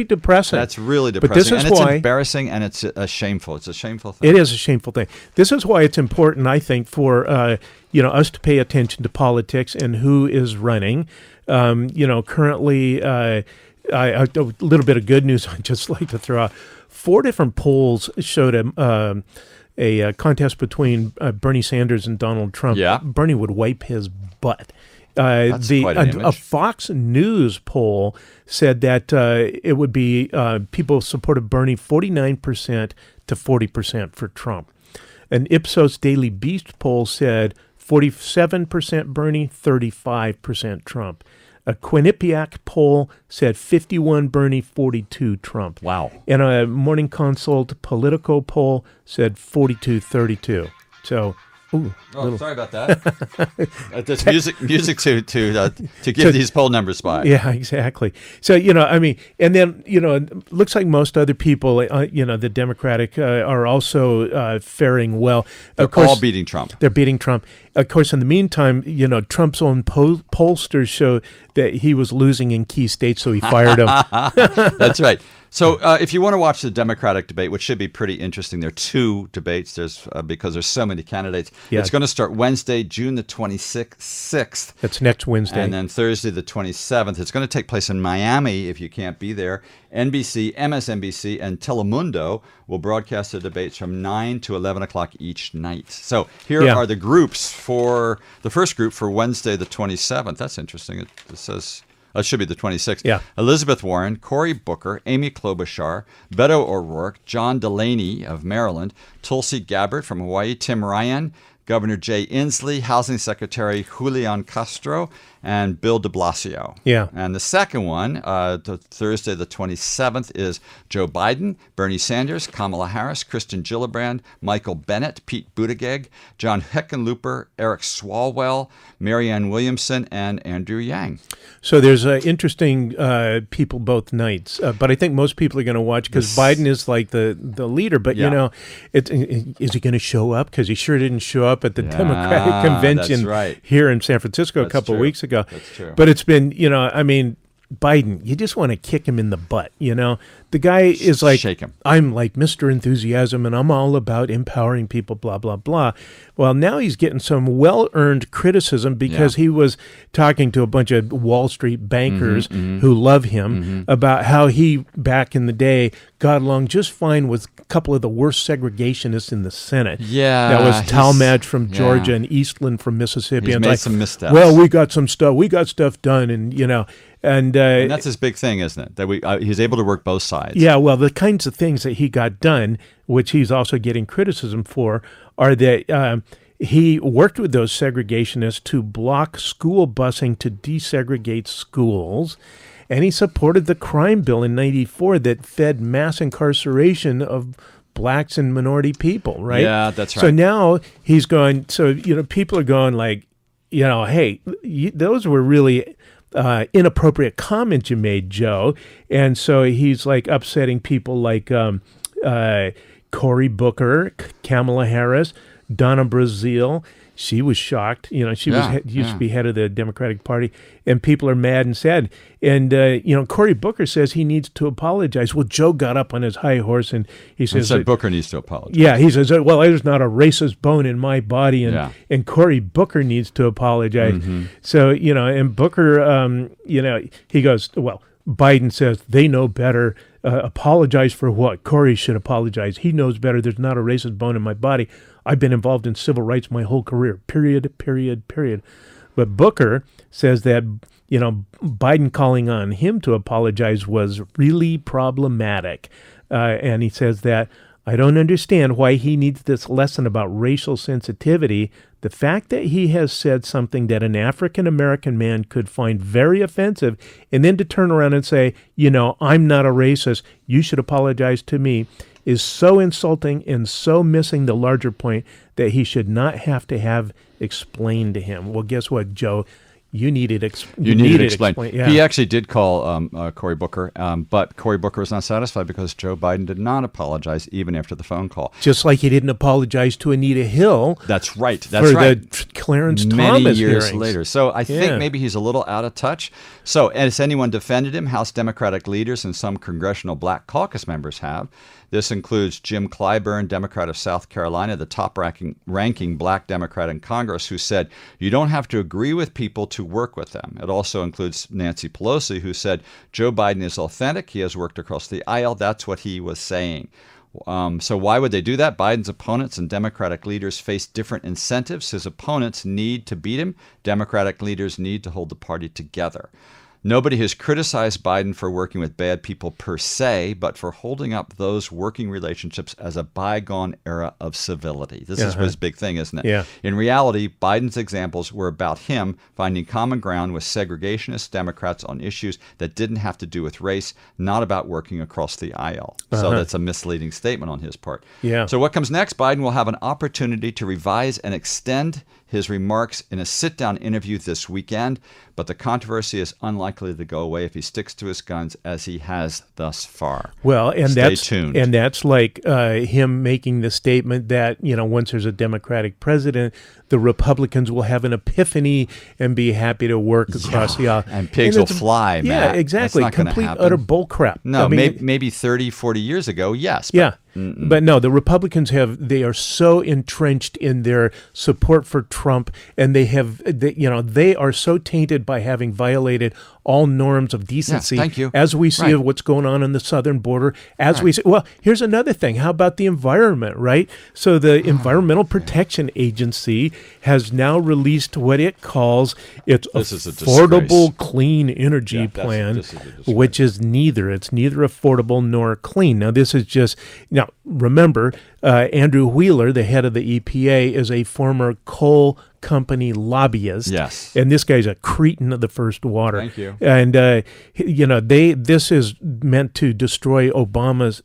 depressing. That's really depressing. But this is it's why, embarrassing, and it's shameful. It's a shameful thing. It is a shameful thing. This is why it's important, I think, for us to pay attention to politics and who is running. Currently, a little bit of good news I'd just like to throw out. 4 different polls showed a contest between Bernie Sanders and Donald Trump. Yeah. Bernie would wipe his butt. That's quite an image. A Fox News poll said that it would be people supported Bernie 49% to 40% for Trump. An Ipsos Daily Beast poll said 47% Bernie, 35% Trump. A Quinnipiac poll said 51 Bernie, 42 Trump. Wow. And a Morning Consult Politico poll said 42-32. So Ooh, Oh, sorry about that. There's music to give these poll numbers by. Yeah, exactly. So, I mean, and then, it looks like most other people, the Democratic are also faring well. They're Of course, all beating Trump. They're beating Trump. Of course, in the meantime, Trump's own pollsters show that he was losing in key states, so he fired him. That's right. So if you want to watch the Democratic debate, which should be pretty interesting, there are two debates. Because there's so many candidates. Yeah. It's going to start Wednesday, June the 26th. That's next Wednesday. And then Thursday the 27th. It's going to take place in Miami if you can't be there. NBC, MSNBC, and Telemundo will broadcast the debates from 9 to 11 o'clock each night. So here are the groups for the first group for Wednesday the 27th. That's interesting. It says... It should be the 26th. Yeah. Elizabeth Warren, Cory Booker, Amy Klobuchar, Beto O'Rourke, John Delaney of Maryland, Tulsi Gabbard from Hawaii, Tim Ryan, Governor Jay Inslee, Housing Secretary Julian Castro, and Bill de Blasio. Yeah. And the second one, Thursday the 27th, is Joe Biden, Bernie Sanders, Kamala Harris, Kristen Gillibrand, Michael Bennett, Pete Buttigieg, John Hickenlooper, Eric Swalwell, Marianne Williamson, and Andrew Yang. So there's interesting people both nights, but I think most people are going to watch because Biden is like the leader. But is he going to show up? Because he sure didn't show up at the Democratic convention here in San Francisco a couple of weeks ago. That's true. But it's been, Biden, you just want to kick him in the butt, The guy is like, shake him. I'm like Mr. Enthusiasm, and I'm all about empowering people, blah, blah, blah. Well, now he's getting some well-earned criticism because he was talking to a bunch of Wall Street bankers who love him about how he, back in the day, got along just fine with a couple of the worst segregationists in the Senate. Yeah. That was Talmadge from Georgia and Eastland from Mississippi. He's and made some missteps. Well, we got stuff done, and, And that's his big thing, isn't it? That he's able to work both sides. Yeah, well, the kinds of things that he got done, which he's also getting criticism for, are that he worked with those segregationists to block school busing to desegregate schools, and he supported the crime bill in '94 that fed mass incarceration of blacks and minority people, right? Yeah, that's right. So now he's going, people are going like, hey, those were really inappropriate comments you made, Joe. And so he's like upsetting people like Cory Booker, Kamala Harris, Donna Brazile. She was shocked. She used to be head of the Democratic Party, and people are mad and sad. And, Cory Booker says he needs to apologize. Well, Joe got up on his high horse and he says Booker needs to apologize. Yeah, he says, well, there's not a racist bone in my body, and Cory Booker needs to apologize. Mm-hmm. So, and Booker, he goes, well, Biden says they know better. Apologize for what? Cory should apologize. He knows better. There's not a racist bone in my body. I've been involved in civil rights my whole career, period. But Booker says that, Biden calling on him to apologize was really problematic. And he says that, I don't understand why he needs this lesson about racial sensitivity. The fact that he has said something that an African-American man could find very offensive and then to turn around and say, I'm not a racist, you should apologize to me, is so insulting and so missing the larger point that he should not have to have explained to him. Well, guess what, Joe? You needed to explain. Yeah. He actually did call Cory Booker, but Cory Booker was not satisfied because Joe Biden did not apologize even after the phone call. Just like he didn't apologize to Anita Hill. That's right. The Clarence Many Thomas years hearings. later. So I think maybe he's a little out of touch. So as anyone defended him, House Democratic leaders and some congressional Black Caucus members have. This includes Jim Clyburn, Democrat of South Carolina, the top-ranking Black Democrat in Congress, who said, you don't have to agree with people to work with them. It also includes Nancy Pelosi, who said, Joe Biden is authentic. He has worked across the aisle. That's what he was saying. So why would they do that? Biden's opponents and Democratic leaders face different incentives. His opponents need to beat him. Democratic leaders need to hold the party together. Nobody has criticized Biden for working with bad people per se, but for holding up those working relationships as a bygone era of civility. This is his big thing, isn't it? Yeah. In reality, Biden's examples were about him finding common ground with segregationist Democrats on issues that didn't have to do with race, not about working across the aisle. So that's a misleading statement on his part. Yeah. So what comes next? Biden will have an opportunity to revise and extend his remarks in a sit-down interview this weekend, but the controversy is unlikely to go away if he sticks to his guns as he has thus far. Well, and Stay that's tuned. And that's like him making the statement that, once there's a Democratic president, the Republicans will have an epiphany and be happy to work across the aisle. And pigs will fly, Yeah, Matt. exactly. That's not Complete, happen. utter bullcrap. No, I mean, maybe 30, 40 years ago, yes. Yeah. But no, the Republicans they are so entrenched in their support for Trump, and they are so tainted by having violated all norms of decency. Thank you. As we see of what's going on the southern border, we see, well, here's another thing. How about the environment, right? So the Environmental Protection Agency has now released what it calls its Affordable Clean Energy Plan, which is neither. It's neither affordable nor clean. Now, this is just, remember, Andrew Wheeler, the head of the EPA, is a former coal company lobbyist. Yes. And this guy's a cretin of the first water. Thank you. And, this is meant to destroy Obama's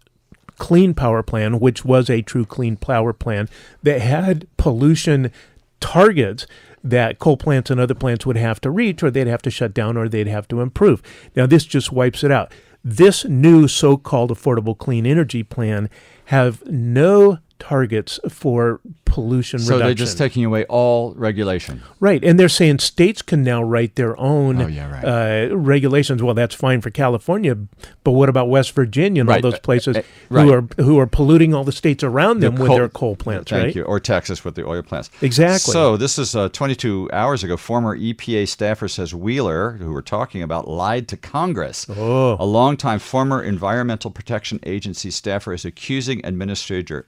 clean power plan, which was a true clean power plan that had pollution targets that coal plants and other plants would have to reach, or they'd have to shut down, or they'd have to improve. Now, this just wipes it out. This new so-called Affordable Clean Energy Plan have no targets for pollution reduction. So they're just taking away all regulation. Right. And they're saying states can now write their own regulations. Well, that's fine for California, but what about West Virginia and all those places who are polluting all the states around them with their coal plants, Thank you. Or Texas with the oil plants. Exactly. So this is 22 hours ago. Former EPA staffer says Wheeler, who we're talking about, lied to Congress. Oh. A longtime former Environmental Protection Agency staffer is accusing Administrator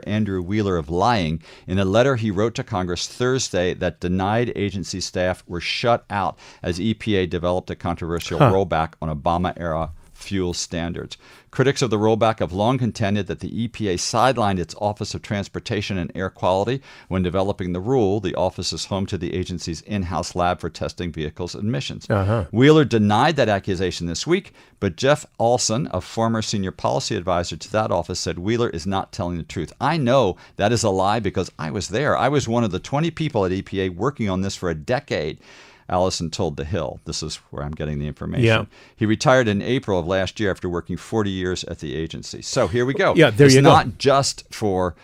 Andrew Wheeler of lying in a letter he wrote to Congress Thursday that denied agency staff were shut out as EPA developed a controversial rollback on Obama-era fuel standards. Critics of the rollback have long contended that the EPA sidelined its Office of Transportation and Air Quality when developing the rule. The office is home to the agency's in-house lab for testing vehicles' emissions. Wheeler denied that accusation this week, but Jeff Olson, a former senior policy advisor to that office, said Wheeler is not telling the truth. I know that is a lie because I was there. I was one of the 20 people at EPA working on this for a decade. Allison told The Hill. This is where I'm getting the information. Yeah. He retired in April of last year after working 40 years at the agency. So here we go. Yeah, there you go. It's not just for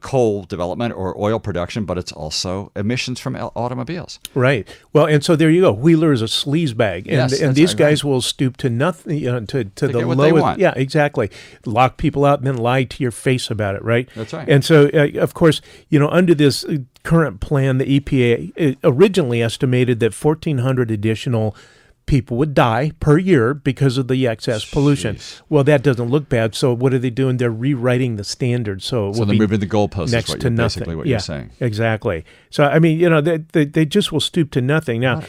coal development or oil production, but it's also emissions from automobiles. Right. Well, and so there you go. Wheeler is a sleazebag, and these guys will stoop to nothing, to the get what lowest. they want. Yeah, exactly. Lock people out and then lie to your face about it. Right. That's right. And so, of course, under this current plan, the EPA originally estimated that 1,400 additional people would die per year because of the excess pollution. Well, that doesn't look bad. So what are they doing? They're rewriting the standards. So they're moving the goalposts. Next to nothing. Basically what you're saying. Exactly. So I mean, they just will stoop to nothing. Now,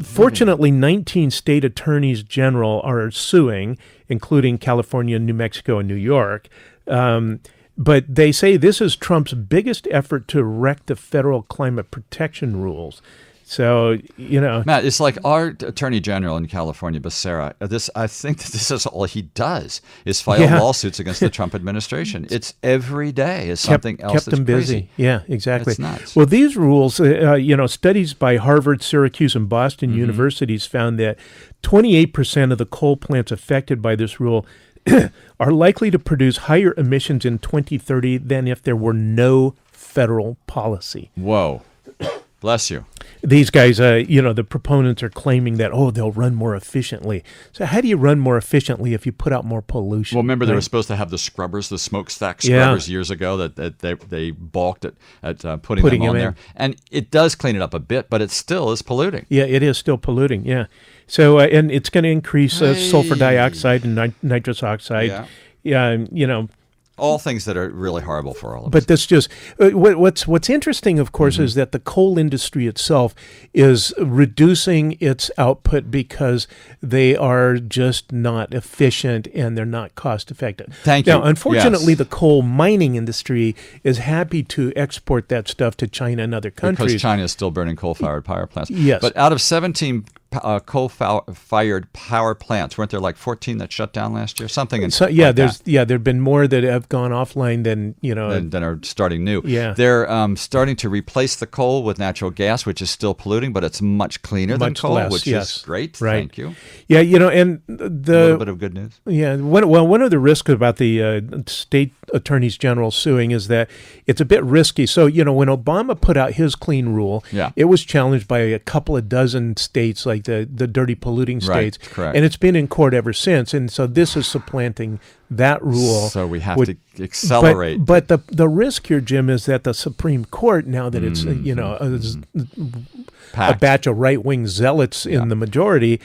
fortunately, 19 state attorneys general are suing, including California, New Mexico, and New York. But they say this is Trump's biggest effort to wreck the federal climate protection rules. So, Matt, it's like our attorney general in California, Becerra. I think that this is all he does is file lawsuits against the Trump administration. It's every day is something else kept that's them busy. Crazy. Yeah, exactly. It's nuts. Well, these rules, studies by Harvard, Syracuse, and Boston universities found that 28% of the coal plants affected by this rule are likely to produce higher emissions in 2030 than if there were no federal policy. Whoa. Bless you. These guys, the proponents are claiming that, they'll run more efficiently. So how do you run more efficiently if you put out more pollution? Well, remember, they were supposed to have the scrubbers, the smokestack scrubbers years ago that they balked at putting them on there. And it does clean it up a bit, but it still is polluting. Yeah, it is still polluting, yeah. So, and it's going to increase sulfur dioxide and nitrous oxide. Yeah. All things that are really horrible for all of us. But this just what's interesting, of course, is that the coal industry itself is reducing its output because they are just not efficient and they're not cost effective. Thank you. Now, unfortunately, Yes. the coal mining industry is happy to export that stuff to China and other countries. Because China is still burning coal-fired power plants. Yes. But out of 17 coal-fired power plants, weren't there like 14 that shut down last year? Something. There've been more that have gone offline than Than are starting new. Yeah. They're starting to replace the coal with natural gas, which is still polluting, but it's much cleaner than Much coal, less, which yes. is great. Right. Thank you. Yeah, and A little bit of good news. Yeah, one of the risks about the state attorneys general suing is that it's a bit risky. So, when Obama put out his clean rule, Yeah. it was challenged by a couple of dozen states, like the dirty polluting states. Right, correct. And it's been in court ever since. And so this is supplanting that rule. So we have to accelerate. But the risk here, Jim, is that the Supreme Court, now that it's, a batch of right-wing zealots in the majority,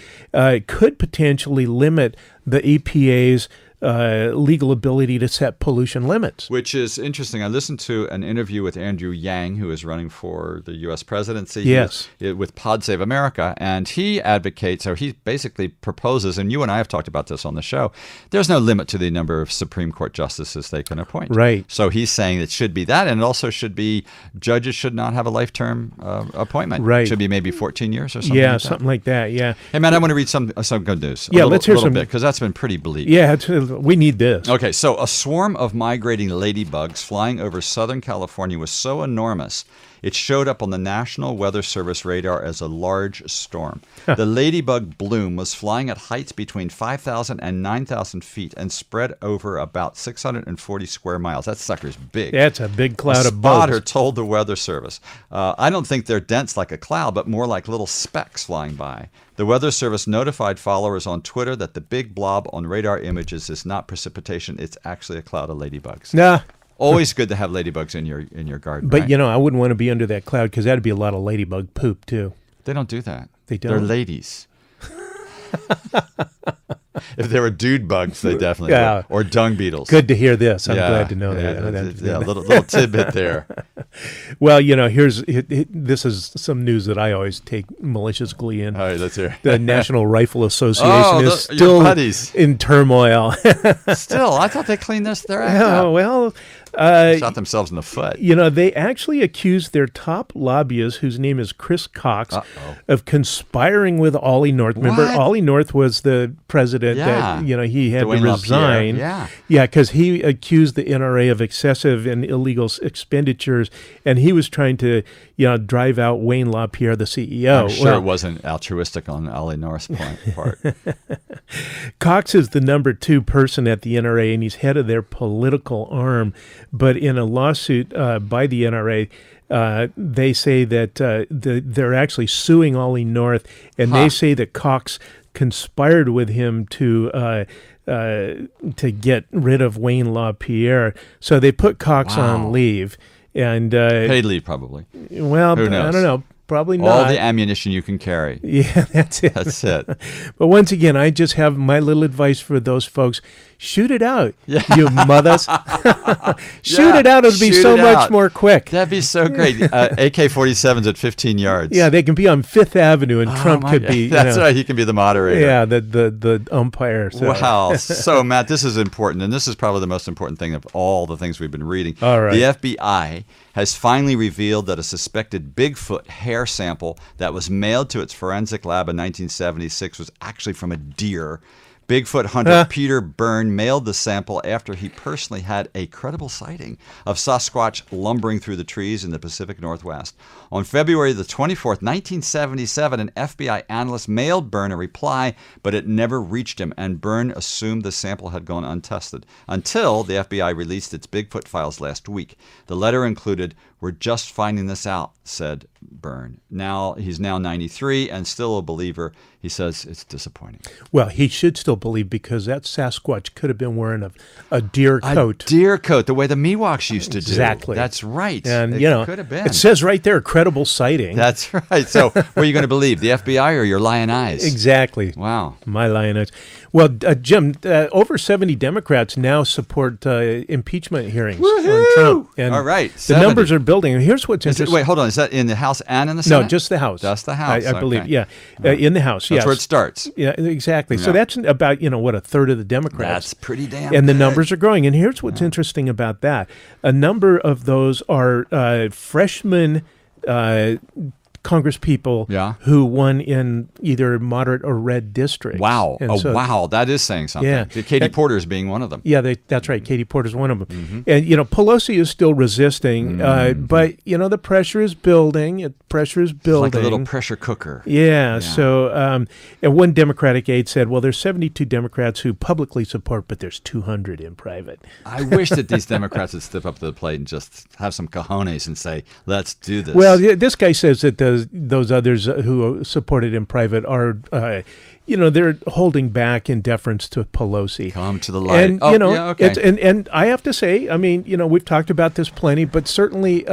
could potentially limit the EPA's legal ability to set pollution limits. Which is interesting. I listened to an interview with Andrew Yang, who is running for the U.S. presidency. Yes. With Pod Save America. And he advocates, or he basically proposes, and you and I have talked about this on the show, there's no limit to the number of Supreme Court justices they can appoint. Right. So he's saying it should be that, and it also should be judges should not have a lifetime appointment. Right. It should be maybe 14 years or something Yeah, like something like that, yeah. Hey, man, I want to read some good news. Yeah, let's hear some. Because that's been pretty bleak. Yeah, we need this. Okay, so a swarm of migrating ladybugs flying over Southern California was so enormous, it showed up on the National Weather Service radar as a large storm. The ladybug bloom was flying at heights between 5,000 and 9,000 feet and spread over about 640 square miles. That sucker's big. That's a big cloud A of bugs. spotter told the Weather Service. I don't think they're dense like a cloud, but more like little specks flying by. The Weather Service notified followers on Twitter that the big blob on radar images is not precipitation. It's actually a cloud of ladybugs. Nah. Always good to have ladybugs in your garden. But, right? I wouldn't want to be under that cloud because that'd be a lot of ladybug poop, too. They don't do that. They don't? They're ladies. If they were dude bugs, they definitely would. Or dung beetles. Good to hear this. I'm glad to know that. Yeah, little tidbit there. Well, this is some news that I always take malicious glee in. All right, let's hear. The National Rifle Association is your still buddies. in turmoil. Still, I thought they cleaned their act up. Oh, well, Shot themselves in the foot. They actually accused their top lobbyist, whose name is Chris Cox, of conspiring with Ollie North. Remember, What? Ollie North was the president that, he had Dwayne to resign. LaPierre, Yeah, because he accused the NRA of excessive and illegal expenditures, and he was trying to, drive out Wayne LaPierre, the CEO. I'm sure it wasn't altruistic on Ollie North's part. Cox is the number 2 person at the NRA, and he's head of their political arm. But in a lawsuit by the NRA, they say that they're actually suing Ollie North, and they say that Cox conspired with him to get rid of Wayne LaPierre. So they put Cox on leave. And Paid leave, probably. Well, Who knows? I don't know. Probably not. All the ammunition you can carry. Yeah, that's it. That's it. But once again, I just have my little advice for those folks. Shoot it out, you mothers. Shoot it out. It'll be shoot so it much out. more quick. That'd be so great. AK-47s at 15 yards. Yeah, they can be on Fifth Avenue, and Trump could be. That's right. He can be the moderator. Yeah, the umpire. So. Wow. So, Matt, this is important, and this is probably the most important thing of all the things we've been reading. All right. The FBI has finally revealed that a suspected Bigfoot hair sample that was mailed to its forensic lab in 1976 was actually from a deer. Bigfoot hunter Peter Byrne mailed the sample after he personally had a credible sighting of Sasquatch lumbering through the trees in the Pacific Northwest. On February the 24th, 1977, an FBI analyst mailed Byrne a reply, but it never reached him, and Byrne assumed the sample had gone untested until the FBI released its Bigfoot files last week. The letter included, "We're just finding this out," said Byrne. He's now 93 and still a believer. He says it's disappointing. Well, he should still believe because that Sasquatch could have been wearing a deer coat. A deer coat, the way the Miwoks used to do. Exactly. That's right. And, it could have been. It says right there, credible sighting. That's right. So what are you going to believe, the FBI or your lion eyes? Exactly. Wow. My lion eyes. Well, Jim, over 70 Democrats now support impeachment hearings Woohoo! on Trump. And all right, the 70. numbers are building. And here's what's interesting. Wait, hold on. Is that in the House and in the Senate? No, just the House. Just the House. I believe, okay. yeah. In the House, That's where it starts. Yeah, exactly. So Yeah. that's about, what, a third of the Democrats. That's pretty damn And the good. numbers are growing. And here's what's interesting about that. A number of those are freshman congresspeople Yeah. who won in either moderate or red districts. Wow. And Wow. That is saying something. Yeah. Katie Porter is being one of them. Yeah, that's right. Katie Porter's one of them. Mm-hmm. And, Pelosi is still resisting, but, the pressure is building. Pressure is building. Like a little pressure cooker. Yeah. So, and one Democratic aide said, well, there's 72 Democrats who publicly support, but there's 200 in private. I wish that these Democrats would step up to the plate and just have some cojones and say, let's do this. Well, this guy says that those others who supported in private are, they're holding back in deference to Pelosi. Come to the light. And, okay. and I have to say, I mean, we've talked about this plenty, but certainly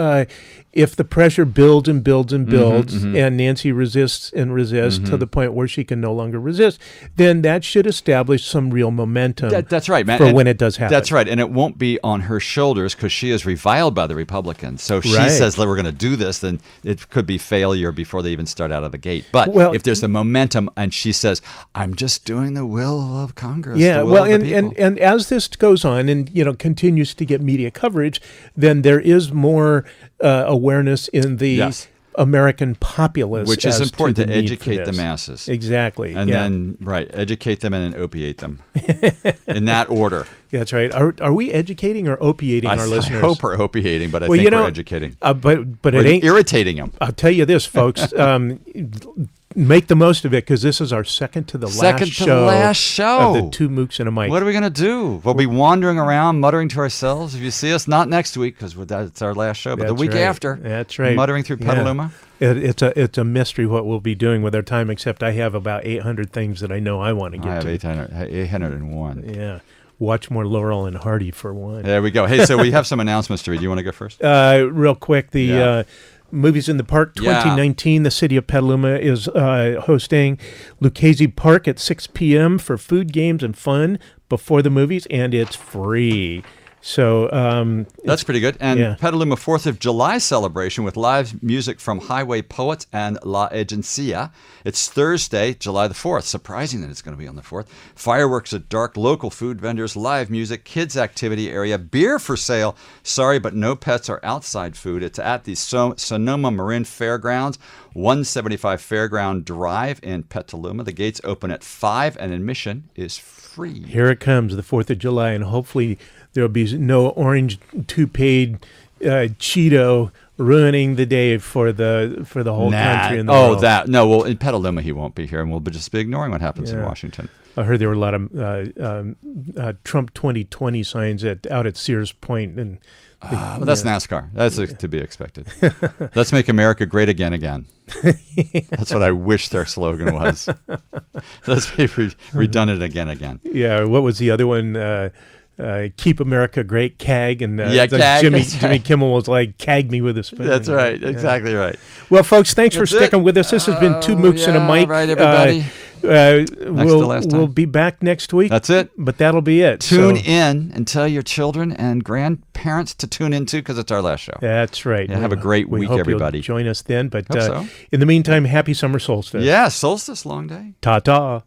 if the pressure builds and builds and builds and Nancy resists and resists to the point where she can no longer resist, then that should establish some real momentum. That's right, man. For when it does happen. That's right. And it won't be on her shoulders because she is reviled by the Republicans. So if she says that we're going to do this, then it could be failure before they even start out of the gate. But if there's the momentum and she says, I'm just doing the will of Congress. Yeah, the will well, of the and as this goes on and continues to get media coverage, then there is more awareness in the American populace, which is important to need educate the masses. Exactly, and then educate them and then opiate them in that order. That's right. Are we educating or opiating our listeners? I hope we're opiating, but I think we're educating. But it ain't irritating them. I'll tell you this, folks. Make the most of it because this is our second to the last show of the Two Mooks and a Mic. What are we going to do? We'll be wandering around muttering to ourselves. If you see us, not next week because that's our last show, but the week after. That's right. Muttering through Petaluma. It's a mystery what we'll be doing with our time, except I have about 800 things that I know I want to get to. I have 801. Yeah. Watch more Laurel and Hardy for one. There we go. Hey, so we have some announcements to read. Do you want to go first? Real quick, Movies in the Park 2019, the city of Petaluma is hosting Lucchese Park at 6 p.m. for food, games, and fun before the movies, and it's free. So that's pretty good. And Petaluma 4th of July celebration with live music from Highway Poets and La Agencia. It's Thursday, July the 4th. Surprising that it's going to be on the 4th. Fireworks at dark, local food vendors, live music, kids activity area, beer for sale. Sorry, but no pets or outside food. It's at the Sonoma Marin Fairgrounds, 175 Fairground Drive in Petaluma. The gates open at 5 and admission is free. Here it comes, the 4th of July, and hopefully there'll be no orange toupee Cheeto ruining the day for the whole country and the world. Well, in Petaluma he won't be here, and we'll just be ignoring what happens in Washington. I heard there were a lot of Trump 2020 signs out at Sears Point, and well, that's NASCAR. That's to be expected. Let's make America great again. That's what I wish their slogan was. Let's be redundant again. Yeah. What was the other one? Keep America great, CAG, and CAG, Jimmy Kimmel was like, CAG me with a spoon. That's right, exactly right. Well, folks, thanks for sticking with us. This has been Two Mooks and a Mic. Right, everybody. We'll be back next week. That's it. But that'll be it. Tune in and tell your children and grandparents to tune in too, because it's our last show. That's right. Yeah, have a great week, hope everybody. You'll join us then. But so. in the meantime, happy summer solstice. Yeah, solstice, long day. Ta-ta.